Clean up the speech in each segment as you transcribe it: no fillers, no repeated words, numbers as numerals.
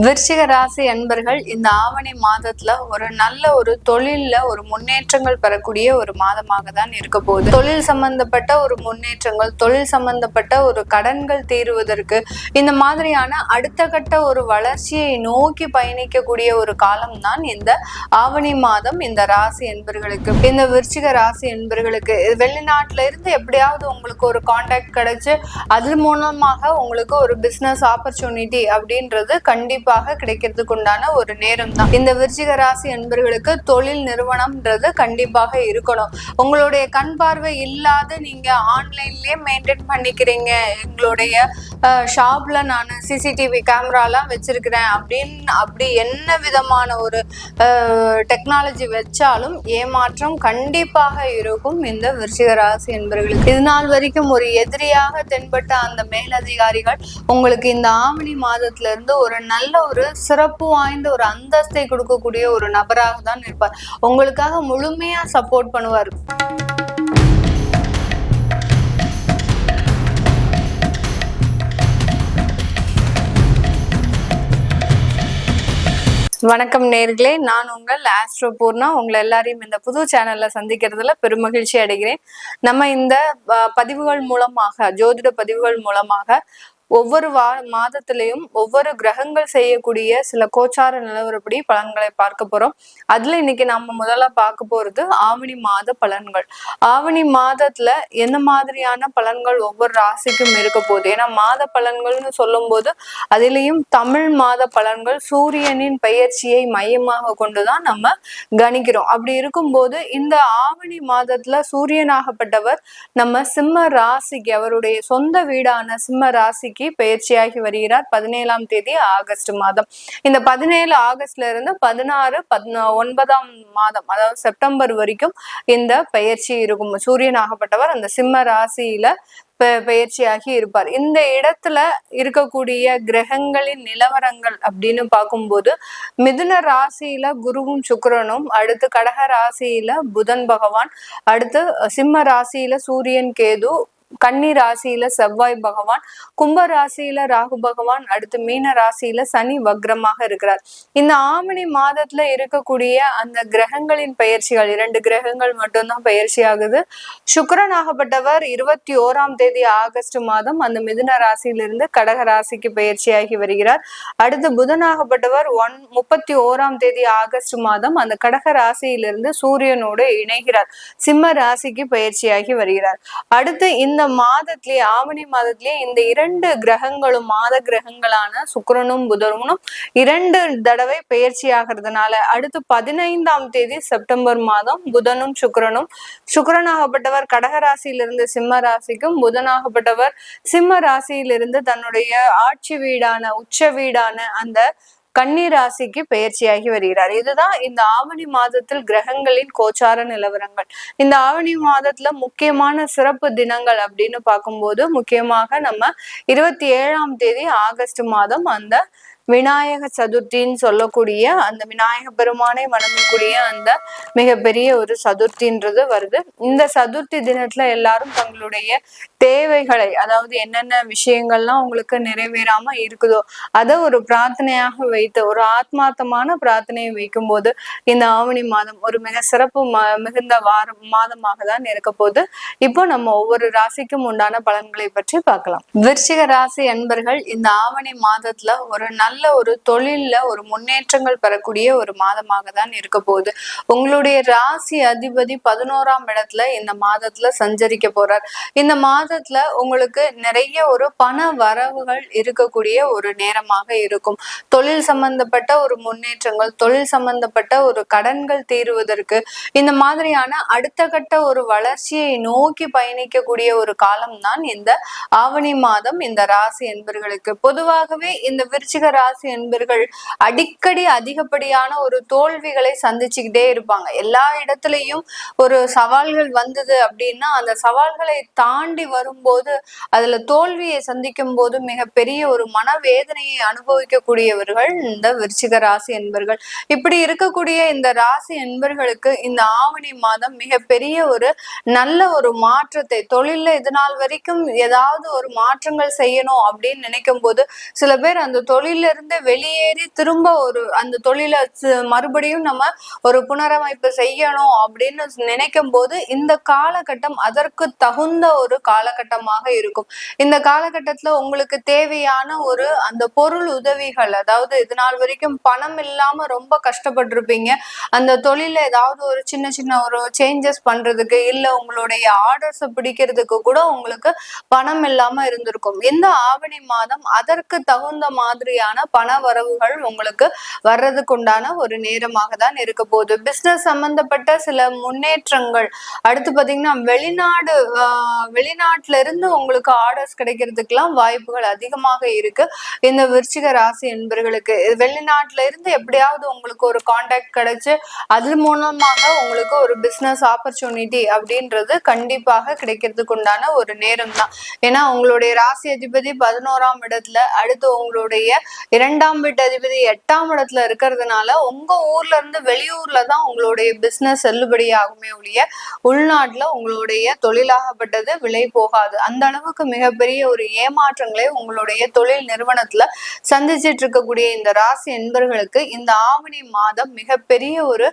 விருச்சிக ராசி அன்பர்கள் இந்த ஆவணி மாதத்துல ஒரு நல்ல ஒரு தொழில்ல ஒரு முன்னேற்றங்கள் பெறக்கூடிய ஒரு மாதமாக தான் இருக்க போகுது. தொழில் சம்பந்தப்பட்ட ஒரு முன்னேற்றங்கள், தொழில் சம்பந்தப்பட்ட ஒரு கடன்கள் தீருவதற்கு இந்த மாதிரியான அடுத்த கட்ட ஒரு வளர்ச்சியை நோக்கி பயணிக்கக்கூடிய ஒரு காலம் தான் இந்த ஆவணி மாதம். இந்த ராசி என்பர்களுக்கு, இந்த விருச்சிக ராசி என்பர்களுக்கு வெளிநாட்டுல இருந்து எப்படியாவது உங்களுக்கு ஒரு கான்டாக்ட் கிடைச்சு அது மூலமாக உங்களுக்கு ஒரு பிசினஸ் ஆப்பர்ச்சுனிட்டி அப்படின்றது கண்டிப்பாக கிடைக்கிறதுக்கு உண்டான ஒரு நேரம் தான். இந்த விருச்சிக ராசி என்பர்களுக்கு தொழில் நிறுவனம்ன்றது கண்டிப்பாக இருக்கணும். உங்களுடைய கண் பார்வை இல்லாத நீங்க ஆன்லைன்லயே மெயின்டைன் பண்ணிக்கிறீங்க, எங்களுடைய ஷாப்ல நான் சிசிடிவி கேமராலாம் வச்சிருக்கிறேன் அப்படி என்ன விதமான ஒரு டெக்னாலஜி வச்சாலும் ஏமாற்றம் கண்டிப்பாக இருக்கும் இந்த விருச்சிக ராசி என்பர்களுக்கு. இது நாள் வரைக்கும் ஒரு எதிரியாக தென்பட்ட அந்த மேலதிகாரிகள் உங்களுக்கு இந்த ஆவணி மாதத்துல இருந்து ஒரு நல்ல ஒரு சிறப்பு வாய்ந்த ஒரு அந்தஸ்தை கொடுக்கக்கூடிய ஒரு நபராக தான் இருப்பார். உங்களுக்காக முழுமையா சப்போர்ட் பண்ணுவார். வணக்கம் நேர்களே, நான் உங்கள் ஆஸ்ட்ரோ பூர்ணா. உங்களை எல்லாரையும் இந்த புது சேனல்ல சந்திக்கிறதுல பெருமகிழ்ச்சி அடைகிறேன். நம்ம இந்த பதிவுகள் மூலமாக, ஜோதிட பதிவுகள் மூலமாக ஒவ்வொரு மாதத்திலையும் ஒவ்வொரு கிரகங்கள் செய்யக்கூடிய சில கோச்சார நிலவரப்படி பலன்களை பார்க்க போறோம். அதுல இன்னைக்கு நம்ம முதல்ல பார்க்க போறது ஆவணி மாத பலன்கள். ஆவணி மாதத்துல எந்த மாதிரியான பலன்கள் ஒவ்வொரு ராசிக்கும் இருக்க போகுது. ஏன்னா மாத பலன்கள்னு சொல்லும் போது அதிலையும் தமிழ் மாத பலன்கள் சூரியனின் பெயர்ச்சியை மையமாக கொண்டுதான் நம்ம கணிக்கிறோம். அப்படி இருக்கும்போது இந்த ஆவணி மாதத்துல சூரியனாகப்பட்டவர் நம்ம சிம்ம ராசிக்கு, அவருடைய சொந்த வீடான சிம்ம ராசிக்கு பயிற்சியாகி வருகிறார் 17ஆம் தேதி ஆகஸ்ட் மாதம். இந்த 17 ஆகஸ்ட்ல இருந்து 16 9ஆம் மாதம், அதாவது செப்டம்பர் வரைக்கும் இந்த பயிற்சி இருக்கும். சூரியனாகப்பட்டவர் அந்த சிம்ம ராசியில பயிற்சியாகி இருப்பார். இந்த இடத்துல இருக்கக்கூடிய கிரகங்களின் நிலவரங்கள் அப்படின்னு பார்க்கும்போது மிதுன ராசியில குருவும் சுக்கிரனும், அடுத்து கடக ராசியில புதன் பகவான், அடுத்து சிம்ம ராசியில சூரியன் கேது, கன்னி ராசியில செவ்வாய் பகவான், கும்ப ராசியில ராகு பகவான், அடுத்து மீன ராசியில சனி வக்ரமாக இருக்கிறார். இந்த ஆவணி மாதத்துல இருக்கக்கூடிய அந்த கிரகங்களின் பயிற்சிகள் 2 கிரகங்கள் மட்டும்தான் பயிற்சி ஆகுது. சுக்கிரனாகப்பட்டவர் 21ஆம் தேதி ஆகஸ்ட் மாதம் அந்த மிதுன ராசியிலிருந்து கடக ராசிக்கு பயிற்சியாகி வருகிறார். அடுத்து புதனாகப்பட்டவர் 31ஆம் தேதி ஆகஸ்ட் மாதம் அந்த கடக ராசியிலிருந்து சூரியனோடு இணைகிறார், சிம்ம ராசிக்கு பயிற்சியாகி வருகிறார். அடுத்து இந்த மாதத்திலேயே, ஆவணி மாதத்திலேயே இந்த 2 கிரகங்களும், மாத கிரகங்களான சுக்கிரனும் புதனும் 2 தடவை பயிற்சி ஆகிறதுனால அடுத்து 15ஆம் தேதி செப்டம்பர் மாதம் புதனும் சுக்கிரனாகப்பட்டவர் கடகராசியிலிருந்து சிம்ம ராசிக்கும், புதனாகப்பட்டவர் சிம்ம ராசியிலிருந்து தன்னுடைய ஆட்சி வீடான உச்ச வீடான அந்த கன்னி ராசிக்கு பயிற்சியாகி வருகிறார். இதுதான் இந்த ஆவணி மாதத்தில் கிரகங்களின் கோச்சார நிலவரங்கள். இந்த ஆவணி மாதத்துல முக்கியமான சிறப்பு தினங்கள் அப்படின்னு பார்க்கும்போது முக்கியமாக நம்ம 27ஆம் தேதி ஆகஸ்ட் மாதம் அந்த விநாயக சதுர்த்தின்னு சொல்லக்கூடிய அந்த விநாயக பெருமானை வணங்கக்கூடிய அந்த மிகப்பெரிய ஒரு சதுர்த்தின்றது வருது. இந்த சதுர்த்தி தினத்துல எல்லாரும் தங்களுடைய தேவைகளை, அதாவது என்னென்ன விஷயங்கள்லாம் உங்களுக்கு நிறைவேறாம இருக்குதோ அதை ஒரு பிரார்த்தனையாக வைத்து, ஒரு ஆத்மார்த்தமான பிரார்த்தனையை வைக்கும் போது இந்த ஆவணி மாதம் ஒரு மிக சிறப்பு மிகுந்த மாதமாக தான் இருக்க போகுது. இப்போ நம்ம ஒவ்வொரு ராசிக்கும் உண்டான பலன்களை பற்றி பார்க்கலாம். விருச்சிக ராசி அன்பர்கள் இந்த ஆவணி மாதத்துல ஒரு நல்ல ஒரு தொழில்ல ஒரு முன்னேற்றங்கள் பெறக்கூடிய ஒரு மாதமாக தான் இருக்க போகுது. உங்களுடைய ராசி அதிபதி 11ஆம் இடத்துல இந்த மாதத்துல சஞ்சரிக்க போறார். இந்த மாதத்துல உங்களுக்கு நிறைய ஒரு பண வரவுகள் இருக்கக்கூடிய ஒரு நேரமாக இருக்கும். தொழில் சம்பந்தப்பட்ட ஒரு முன்னேற்றங்கள், தொழில் சம்பந்தப்பட்ட ஒரு கடன்கள் தீருவதற்கு இந்த மாதிரியான அடுத்த கட்ட ஒரு வளர்ச்சியை நோக்கி பயணிக்கக்கூடிய ஒரு காலம் தான் இந்த ஆவணி மாதம். இந்த ராசி என்பர்களுக்கு பொதுவாகவே இந்த விருச்சிக ராசி என்பர்கள் அடிக்கடி அதிகப்படியான ஒரு தோல்விகளை சந்திச்சுக்கிட்டே இருப்பாங்க. எல்லா இடத்துலயும் ஒரு சவால்கள் வந்தது அப்படின்னா அந்த சவால்களை தாண்டி வரும்போது அதுல தோல்வியை சந்திக்கும் போது மிகப்பெரிய ஒரு மனவேதனையை அனுபவிக்கக்கூடியவர்கள் இந்த விருச்சிக ராசி என்பர்கள். இப்படி இருக்கக்கூடிய இந்த ராசி என்பர்களுக்கு இந்த ஆவணி மாதம் மிகப்பெரிய ஒரு நல்ல ஒரு மாற்றத்தை, தொழில்ல இது நாள் வரைக்கும் ஏதாவது ஒரு மாற்றங்கள் செய்யணும் அப்படின்னு நினைக்கும் போது சில பேர் அந்த தொழில இருந்து வெளியேறி திரும்ப ஒரு அந்த தொழிலை மறுபடியும் நம்ம ஒரு புனரமைப்பு செய்யணும் அப்படின்னு நினைக்கும் போது இந்த காலகட்டம் அதற்கு தகுந்த ஒரு காலகட்டமாக இருக்கும். இந்த காலகட்டத்துல உங்களுக்கு தேவையான ஒரு அந்த பொருள் உதவிகள், அதாவது இது நாள் வரைக்கும் பணம் இல்லாம ரொம்ப கஷ்டப்பட்டிருப்பீங்க. அந்த தொழில ஏதாவது ஒரு சின்ன சின்ன ஒரு சேஞ்சஸ் பண்றதுக்கு இல்ல உங்களுடைய ஆர்டர்ஸ் பிடிக்கிறதுக்கு கூட உங்களுக்கு பணம் இல்லாம இருந்திருக்கும். இந்த ஆவணி மாதம் அதற்கு தகுந்த மாதிரியான பண வரவுகள் உங்களுக்கு வர்றதுக்கு உண்டான ஒரு நேரமாக தான் இருக்க போகுது. பிசினஸ் சம்பந்தப்பட்ட சில முன்னேற்றங்கள், அடுத்து பாத்தீங்கன்னா வெளிநாட்டுல இருந்து உங்களுக்கு ஆர்டர்ஸ் கிடைக்கிறதுக்கெல்லாம் வாய்ப்புகள் அதிகமாக இருக்கு. இந்த விருச்சிக ராசி என்பர்களுக்கு வெளிநாட்டுல இருந்து எப்படியாவது உங்களுக்கு ஒரு கான்டாக்ட் கிடைச்சு அது மூலமாக உங்களுக்கு ஒரு பிசினஸ் ஆப்பர்ச்சுனிட்டி அப்படின்றது கண்டிப்பாக கிடைக்கிறதுக்கு உண்டான ஒரு நேரம் தான். ஏன்னா உங்களுடைய ராசி அதிபதி 11ஆம் இடத்துல, அடுத்து உங்களுடைய 2ஆம் வீட்டு அதிபதி 8ஆம் இடத்துல இருக்கிறதுனால உங்க ஊர்ல இருந்து வெளியூர்ல தான் உங்களுடைய பிசினஸ் செல்லுபடியாகுமே ஒழிய உள்நாட்டுல உங்களுடைய தொழிலாகப்பட்டது விலை போகாது. அந்த அளவுக்கு மிகப்பெரிய ஒரு ஏமாற்றங்களை உங்களுடைய தொழில் நிறுவனத்துல சந்திச்சிட்டு இருக்கக்கூடிய இந்த ராசி என்பர்களுக்கு இந்த ஆவணி மாதம் மிகப்பெரிய ஒரு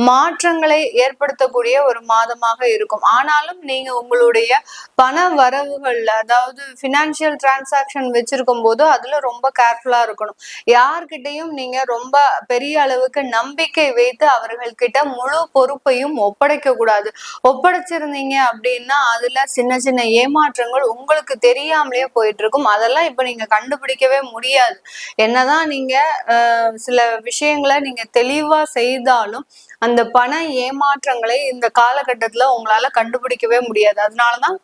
மாற்றங்களை ஏற்படுத்தக்கூடிய ஒரு மாதமாக இருக்கும். ஆனாலும் நீங்க உங்களுடைய பண வரவுகள்ல, அதாவது பினான்சியல் டிரான்சாக்சன் வச்சிருக்கும் போது அதுல ரொம்ப கேர்ஃபுல்லா இருக்கணும். யார்கிட்டையும் நீங்க ரொம்ப பெரிய அளவுக்கு நம்பிக்கை வைத்து அவர்கள் கிட்ட முழு பொறுப்பையும் ஒப்படைக்க கூடாது. ஒப்படைச்சிருந்தீங்க அப்படின்னா அதுல சின்ன சின்ன ஏமாற்றங்கள் உங்களுக்கு தெரியாமலே போயிட்டு இருக்கும். அதெல்லாம் இப்ப நீங்க கண்டுபிடிக்கவே முடியாது. என்னதான் நீங்க சில விஷயங்களை நீங்க தெளிவா செய்தாலும் அந்த பண ஏமாற்றங்களை இந்த காலகட்டத்துல உங்களால கண்டுபிடிக்கவே முடியாது. அதனாலதான்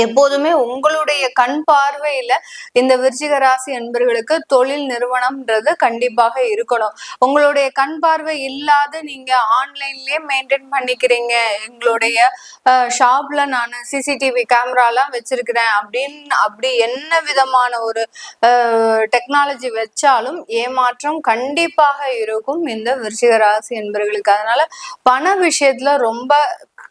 எப்போதுமே உங்களுடைய கண் பார்வையில இந்த விருச்சிக ராசி என்பர்களுக்கு தொழில் நிறுவனம்ன்றது கண்டிப்பாக இருக்கணும். உங்களுடைய கண் பார்வை இல்லாத நீங்க ஆன்லைன்லயே மெயின்டைன் பண்ணிக்கிறீங்க, எங்களுடைய ஷாப்ல நான் சிசிடிவி கேமராலாம் வச்சிருக்கிறேன் அப்படி என்ன விதமான ஒரு டெக்னாலஜி வச்சாலும் ஏமாற்றம் கண்டிப்பாக இருக்கும் இந்த விருச்சிக ராசி என்பர்களுக்கு. அதனால பண விஷயத்துல ரொம்ப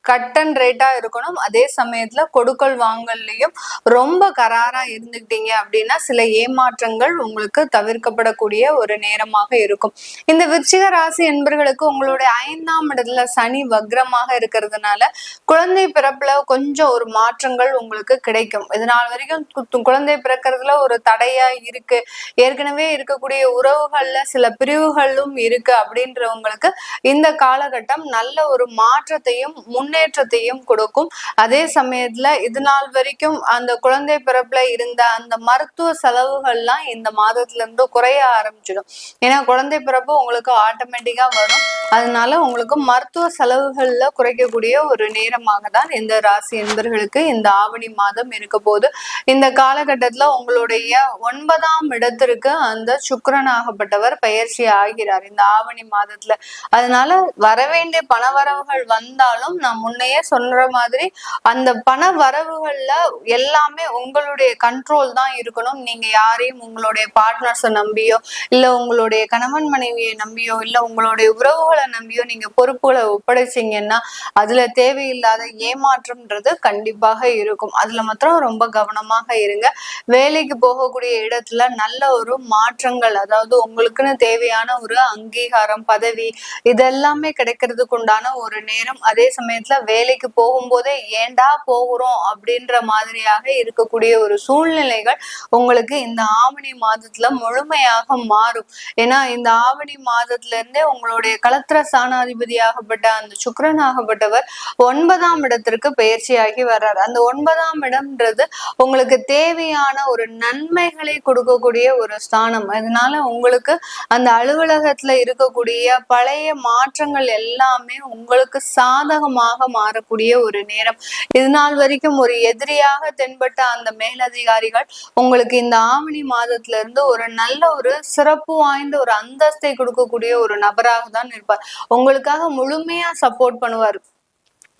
கட் அண்ட் ரேட்டா இருக்கணும். அதே சமயத்துல கொடுக்கல் வாங்கல்லையும் ரொம்ப கராரா இருந்துக்கிட்டீங்க அப்படின்னா சில ஏமாற்றங்கள் உங்களுக்கு தவிர்க்கப்படக்கூடிய ஒரு நேரமாக இருக்கும். இந்த விருச்சிக ராசி என்பர்களுக்கு உங்களுடைய 5ஆம் இடத்துல சனி வக்ரமாக இருக்கிறதுனால குழந்தை பிறப்புல கொஞ்சம் ஒரு மாற்றங்கள் உங்களுக்கு கிடைக்கும். இதனால் வரைக்கும் குழந்தை பிறக்கிறதுல ஒரு தடையா இருக்கு, ஏற்கனவே இருக்கக்கூடிய உறவுகள்ல சில பிரிவுகளும் இருக்கு அப்படின்றவங்களுக்கு இந்த காலகட்டம் நல்ல ஒரு மாற்றத்தையும் முன்னேற்றத்தையும் கொடுக்கும். அதே சமயத்துல இது நாள் வரைக்கும் அந்த குழந்தை பிறப்புல இருந்த அந்த மருத்துவ செலவுகள்லாம் இந்த மாதத்துல இருந்து குறைய ஆரம்பிச்சிடும். ஏன்னா குழந்தை பிறப்பு உங்களுக்கு ஆட்டோமேட்டிக்கா வரும். அதனால உங்களுக்கு மருத்துவ செலவுகள்ல குறைக்கக்கூடிய ஒரு நேரமாக தான் இந்த ராசி என்பர்களுக்கு இந்த ஆவணி மாதம் இருக்க போது. இந்த காலகட்டத்துல உங்களுடைய 9ஆம் இடத்திற்கு அந்த சுக்கிரனாகப்பட்டவர் பயிற்சி ஆகிறார் இந்த ஆவணி மாதத்துல. அதனால வரவேண்டிய பணவரவுகள் வந்தாலும் நான் முன்னையே சொல்ற மாதிரி அந்த பண வரவுகள்ல எல்லாமே உங்களுடைய கண்ட்ரோல் தான் இருக்கணும். நீங்க யாரையும் உங்களுடைய பார்ட்னர்ஸை நம்பியோ இல்ல உங்களுடைய கணவன் மனைவியை நம்பியோ இல்ல உங்களுடைய உறவுகளை நம்பியோ நீங்க பொறுப்புகளை ஒப்படைச்சிங்கன்னா அதுல தேவையில்லாத ஏமாற்றம்ன்றது கண்டிப்பாக இருக்கும். அதுல மாத்திரம் ரொம்ப கவனமாக இருங்க. வேலைக்கு போகக்கூடிய இடத்துல நல்ல ஒரு மாற்றங்கள், அதாவது உங்களுக்குன்னு தேவையான ஒரு அங்கீகாரம், பதவி இதெல்லாமே கிடைக்கிறதுக்கு உண்டான ஒரு நேரம். அதே சமயத்துல வேலைக்கு போகும்போதே ஏண்டா போகிறோம் அப்படின்ற மாதிரியாக இருக்கக்கூடிய ஒரு சூழ்நிலைகள் உங்களுக்கு இந்த ஆவணி மாதத்துல முழுமையாக மாறும். ஏன்னா இந்த ஆவணி மாதத்துல இருந்தே உங்களுடைய களத்திர ஸ்தானாதிபதியாகப்பட்ட அந்த சுக்கிரனாகப்பட்டவர் 9ஆம் இடத்திற்கு பயிற்சியாகி வர்றார். அந்த 9ஆம் இடம்ன்றது உங்களுக்கு தேவையான ஒரு நன்மைகளை கொடுக்கக்கூடிய ஒரு ஸ்தானம். அதனால உங்களுக்கு அந்த அலுவலகத்துல இருக்கக்கூடிய பழைய மாற்றங்கள் எல்லாமே உங்களுக்கு சாதகமாக மாறக்கூடிய ஒரு நேரம். இது நாள் வரைக்கும் ஒரு எதிரியாக தென்பட்ட அந்த மேலதிகாரிகள் உங்களுக்கு இந்த ஆவணி மாதத்துல இருந்து ஒரு நல்ல ஒரு சிறப்பு வாய்ந்த ஒரு அந்தஸ்தை கொடுக்கக்கூடிய ஒரு நபராக தான் இருப்பார். உங்களுக்காக முழுமையா சப்போர்ட் பண்ணுவார்.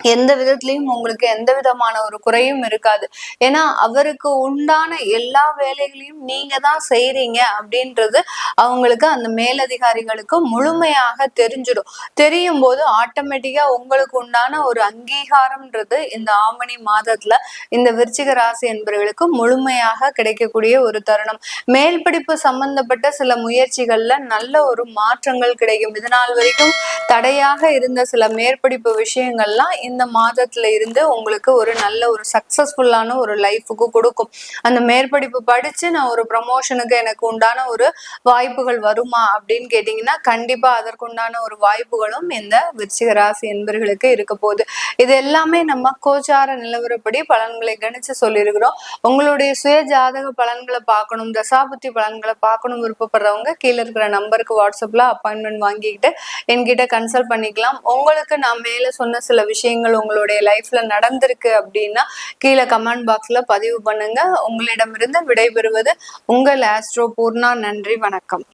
எந்த விதத்திலையும் உங்களுக்கு எந்த விதமான ஒரு குறையும் இருக்காது. ஏன்னா அவருக்கு உண்டான எல்லா வேலைகளையும் நீங்க தான் செய்றீங்க அப்படின்றது அவங்களுக்கு, அந்த மேலதிகாரிகளுக்கு முழுமையாக தெரிஞ்சிடும். தெரியும் போது ஆட்டோமேட்டிக்கா உங்களுக்கு உண்டான ஒரு அங்கீகாரம்ன்றது இந்த ஆவணி மாதத்துல இந்த விருச்சிக ராசி என்பவர்களுக்கு முழுமையாக கிடைக்கக்கூடிய ஒரு தருணம். மேல் படிப்பு சம்பந்தப்பட்ட சில முயற்சிகள்ல நல்ல ஒரு மாற்றங்கள் கிடைக்கும். இதனால் வரைக்கும் தடையாக இருந்த சில மேற்படிப்பு விஷயங்கள்லாம் இந்த மாதத்துல இருந்து உங்களுக்கு ஒரு நல்ல ஒரு சக்சஸ்ஃபுல்லான ஒரு லைஃபுக்கு கொடுக்கும். அந்த மேற்படிப்பு படிச்சு நான் ஒரு ப்ரமோஷனுக்கு எனக்கு உண்டான ஒரு வாய்ப்புகள் வருமா அப்படின்னு கேட்டீங்கன்னா கண்டிப்பா அதற்குண்டான ஒரு வாய்ப்புகளும் இந்த விருச்சிக ராசி என்பர்களுக்கு இருக்க போகுது. இது எல்லாமே நம்ம கோச்சார நிலவரப்படி பலன்களை கணிச்சு சொல்லியிருக்கிறோம். உங்களுடைய சுய ஜாதக பலன்களை பார்க்கணும், தசாபுத்தி பலன்களை பார்க்கணும் விருப்பப்படுறவங்க கீழே இருக்கிற நம்பருக்கு வாட்ஸ்அப்ல அப்பாயின்மெண்ட் வாங்கிக்கிட்டு என்கிட்ட கன்சல்ட் பண்ணிக்கலாம். உங்களுக்கு நான் மேல சொன்ன சில விஷயங்கள் உங்களுடைய லைஃப்ல நடந்திருக்கு அப்படின்னா கீழே கமெண்ட் பாக்ஸ்ல பதிவு பண்ணுங்க. உங்களிடமிருந்து விடைபெறுவது உங்கள் ஆஸ்ட்ரோ பூர்ணா. நன்றி, வணக்கம்.